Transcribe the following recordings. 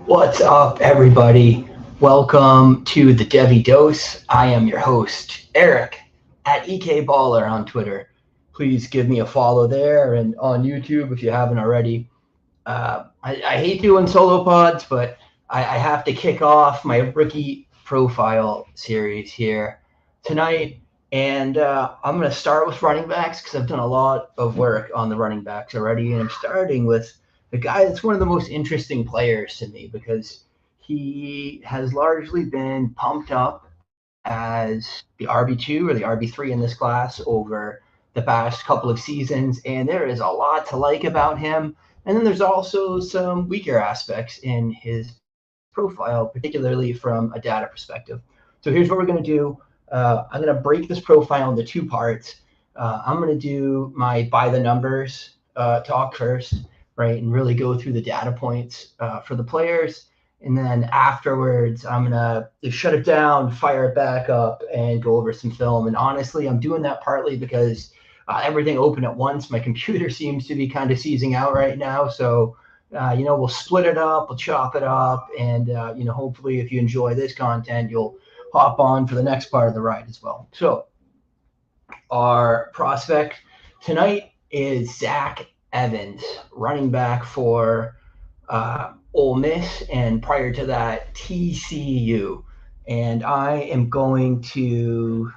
What's up, everybody? Welcome to the Devi Dose. I am your host, Erik, at EK Baller on Twitter. Please give me a follow there and on YouTube if you haven't already. I hate doing solo pods, but I have to kick off my rookie profile series here tonight. And I'm going to start with running backs because I've done a lot of work on the running backs already. And I'm starting with the guy that's one of the most interesting players to me because he has largely been pumped up as the RB2 or the RB3 in this class over the past couple of seasons. And there is a lot to like about him. And then there's also some weaker aspects in his profile, particularly from a data perspective. So here's what we're going to do. I'm going to break this profile into two parts. I'm going to do my by the numbers talk first, right, and really go through the data points for the players. And then afterwards, I'm going to shut it down, fire it back up, and go over some film. And honestly, I'm doing that partly because everything open at once. My computer seems to be kind of seizing out right now. So, we'll split it up, we'll chop it up. And, hopefully if you enjoy this content, you'll hop on for the next part of the ride as well. So our prospect tonight is Zach Evans, running back for Ole Miss, and prior to that, TCU. And I am going to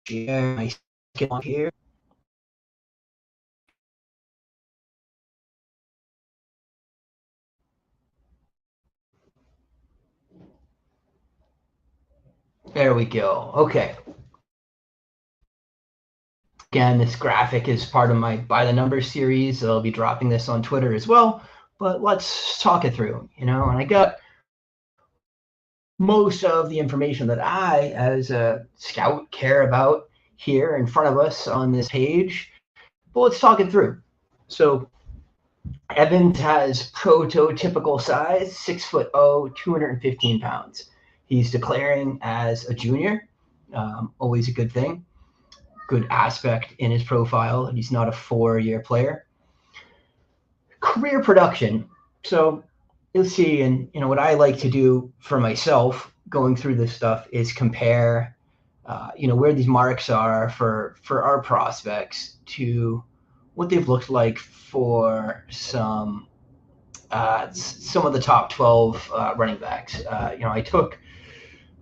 share my second here. There we go. Okay. Again, this graphic is part of my By the Numbers series. I'll be dropping this on Twitter as well. But let's talk it through, and I got most of the information that I, as a scout, care about here in front of us on this page. But let's talk it through. So Evans has prototypical size, 6'0", 215 pounds. He's declaring as a junior, always a good thing. Good aspect in his profile. He's not a 4-year player. Career production. So you'll see, and what I like to do for myself going through this stuff is compare, where these marks are for our prospects to what they've looked like for some of the top 12 running backs.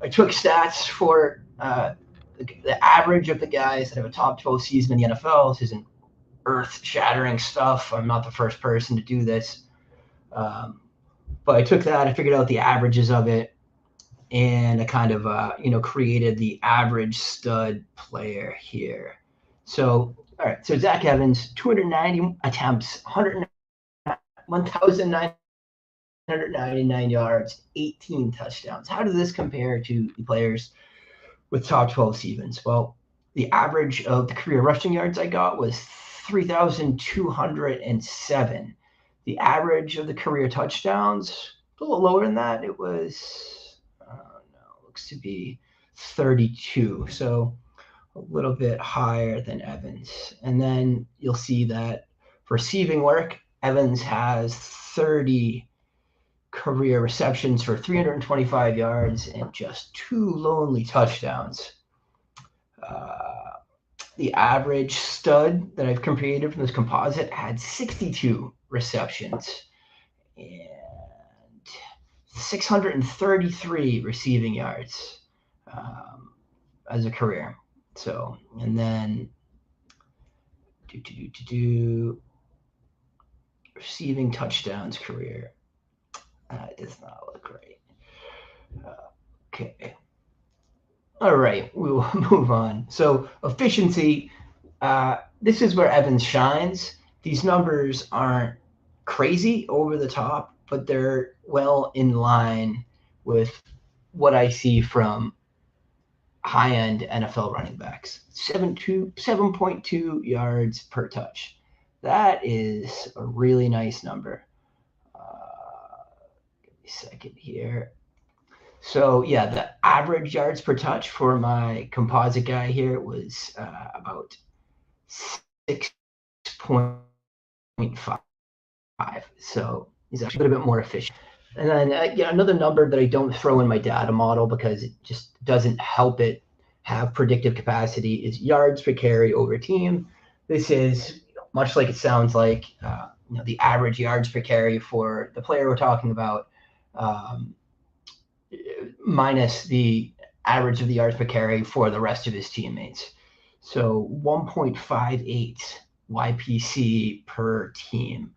I took stats for the average of the guys that have a top 12 season in the NFL. This isn't earth-shattering stuff. I'm not the first person to do this. But I took that, I figured out the averages of it, and I kind of, created the average stud player here. So, all right, so Zach Evans, 290 attempts, 1,999 yards, 18 touchdowns. How does this compare to the players with top 12 seasons? Well, the average of the career rushing yards I got was 3,207. The average of the career touchdowns, a little lower than that. It was, looks to be 32. So a little bit higher than Evans. And then you'll see that for receiving work, Evans has 30 career receptions for 325 yards and just 2 lonely touchdowns. The average stud that I've created from this composite had 62 receptions and 633 receiving yards as a career. So, and then receiving touchdowns career. It does not look right. Okay. All right, we will move on. So efficiency, this is where Evans shines. These numbers aren't crazy over the top, but they're well in line with what I see from high-end NFL running backs. 7.2 yards per touch. That is a really nice number. Give me a second here. So yeah, the average yards per touch for my composite guy here was about 6.5. So he's actually a little bit more efficient. And then another number that I don't throw in my data model because it just doesn't help it have predictive capacity is yards per carry over team. This is much like it sounds like the average yards per carry for the player we're talking about, um, minus the average of the yards per carry for the rest of his teammates. So 1.58 YPC per team.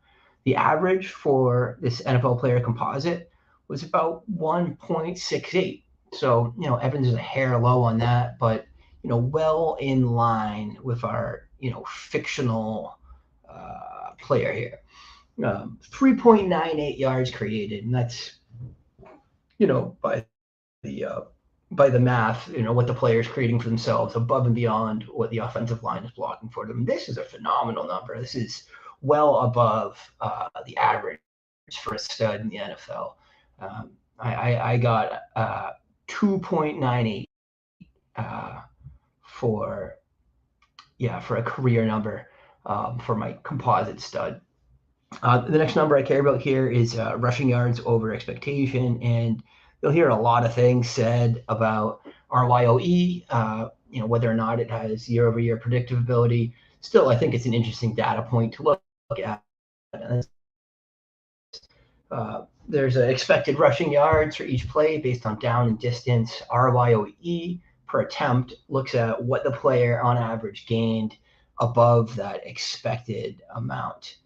The average for this NFL player composite was about 1.68. So, Evans is a hair low on that, but, well in line with our, fictional player here. 3.98 yards created, and that's, by the math, what the player is creating for themselves above and beyond what the offensive line is blocking for them. This is a phenomenal number. This is well above the average for a stud in the NFL. I got 2.98 for a career number for my composite stud. The next number I care about here is rushing yards over expectation, and you'll hear a lot of things said about RYOE, whether or not it has year-over-year predictability. Still, I think it's an interesting data point to look at. There's expected rushing yards for each play based on down and distance. RYOE per attempt looks at what the player on average gained above that expected amount.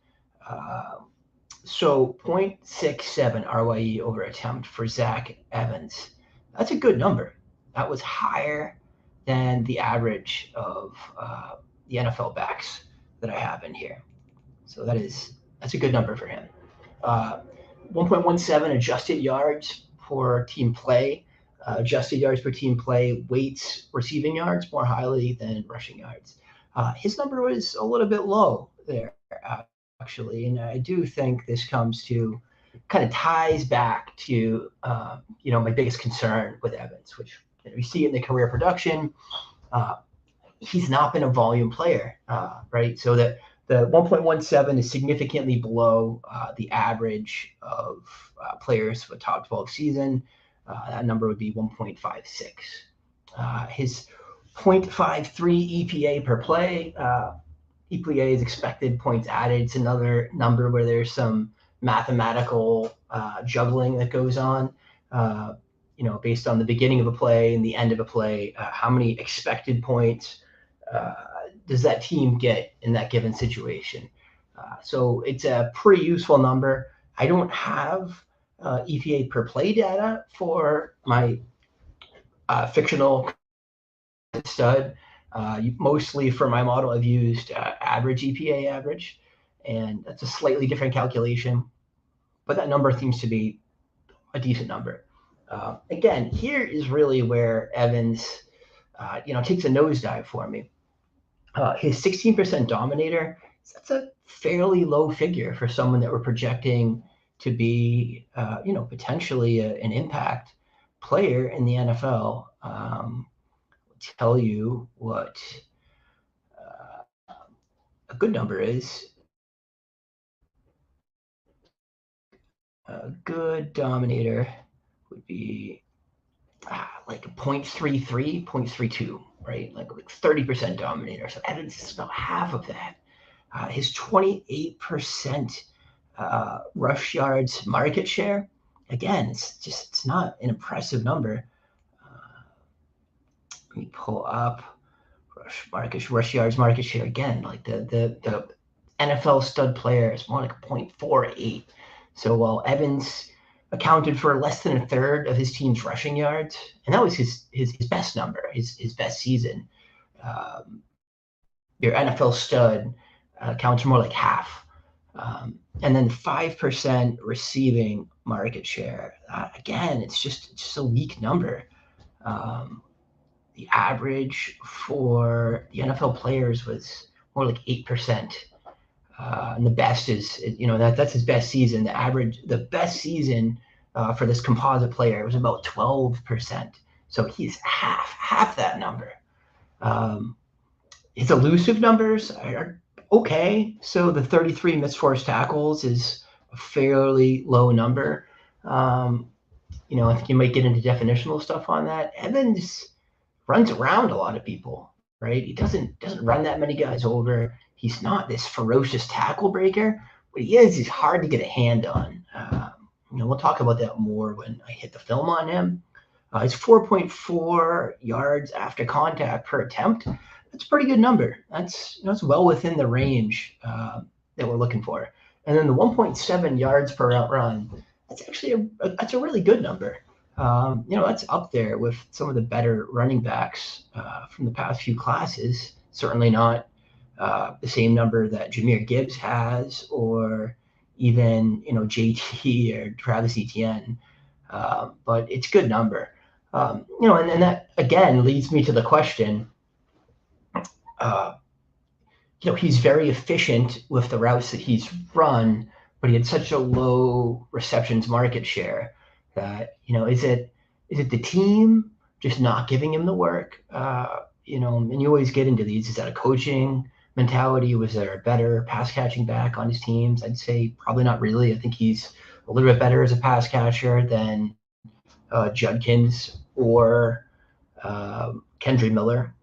So 0.67 RYE over attempt for Zach Evans. That's a good number. That was higher than the average of the NFL backs that I have in here. So that's a good number for him. 1.17 adjusted yards per team play. Adjusted yards per team play weights receiving yards more highly than rushing yards. His number was a little bit low there, actually, and I do think this kind of ties back to my biggest concern with Evans, which you see in the career production. He's not been a volume player, right? So the 1.17 is significantly below the average of players for a top 12 season. That number would be 1.56. His 0.53 EPA per play. EPA is expected points added. It's another number where there's some mathematical juggling that goes on. Based on the beginning of a play and the end of a play, how many expected points does that team get in that given situation? So it's a pretty useful number. I don't have EPA per play data for my fictional stud. Mostly for my model, I've used average EPA average, and that's a slightly different calculation, but that number seems to be a decent number. Again, here is really where Evans, takes a nosedive for me. His 16% dominator, that's a fairly low figure for someone that we're projecting to be, potentially an impact player in the NFL. Tell you what a good number is. A good dominator would be like 0.33, 0.32, right? Like 30% dominator. So Evans is about half of that. His 28% rush yards market share, again, it's not an impressive number. Let me pull up rush yards market share again. Like the NFL stud player is more like 0.48. So while Evans accounted for less than a third of his team's rushing yards, and that was his best number, his best season. Your NFL stud counts for more like half. And then 5% receiving market share. Again, it's just a weak number. The average for the NFL players was more like 8%. And the best is, that's his best season. The best season for this composite player, it was about 12%. So he's half that number. His elusive numbers are okay. So the 33 missed forced tackles is a fairly low number. I think you might get into definitional stuff on that. Evans runs around a lot of people, right? He doesn't run that many guys over. He's not this ferocious tackle breaker. What he is, he's hard to get a hand on. We'll talk about that more when I hit the film on him. It's 4.4 yards after contact per attempt. That's a pretty good number. That's well within the range that we're looking for. And then the 1.7 yards per route run. That's actually that's a really good number. That's up there with some of the better running backs from the past few classes. Certainly not the same number that Jahmyr Gibbs has, or even JT or Travis Etienne. But it's a good number. And that again leads me to the question. He's very efficient with the routes that he's run, but he had such a low receptions market share that, is it the team just not giving him the work? And you always get into these. Is that a coaching mentality? Was there a better pass catching back on his teams? I'd say probably not really. I think he's a little bit better as a pass catcher than Judkins or Kendry Miller,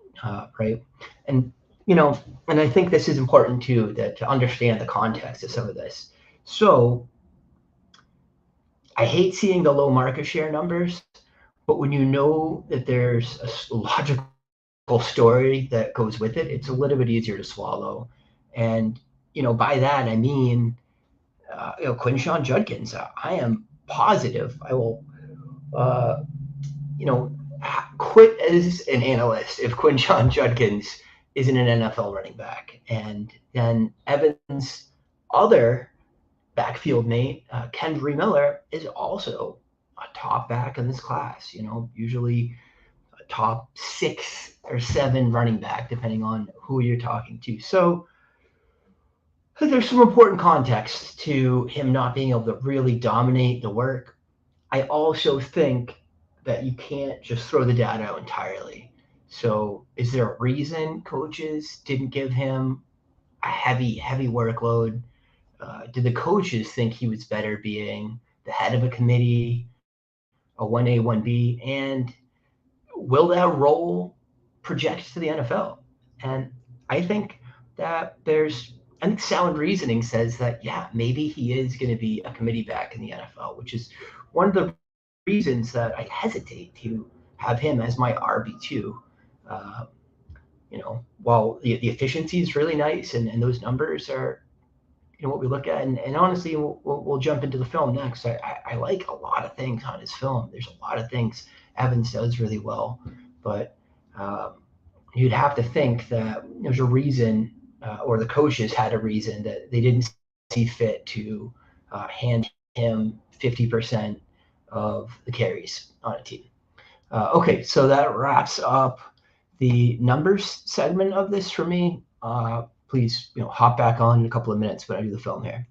right? And and I think this is important too, that to understand the context of some of this. So I hate seeing the low market share numbers, but when you know that there's a logical story that goes with it, it's a little bit easier to swallow. And by that I mean, Quinshon Judkins. I am positive I will, quit as an analyst if Quinshon Judkins isn't an NFL running back. And then Evans' other backfield mate, Kendry Miller, is also a top back in this class, usually a top 6 or 7 running back, depending on who you're talking to. So there's some important context to him not being able to really dominate the work. I also think that you can't just throw the data out entirely. So is there a reason coaches didn't give him a heavy workload? Did the coaches think he was better being the head of a committee, a 1A, 1B? And will that role project to the NFL? And I think that sound reasoning says that, yeah, maybe he is going to be a committee back in the NFL, which is one of the reasons that I hesitate to have him as my RB2. While the efficiency is really nice and those numbers are, what we look at. And honestly, we'll jump into the film next. I like a lot of things on his film. There's a lot of things Evans does really well, but you'd have to think that there's a reason, or the coaches had a reason that they didn't see fit to hand him 50% of the carries on a team. Okay, so that wraps up the numbers segment of this for me. Please, hop back on in a couple of minutes when I do the film here.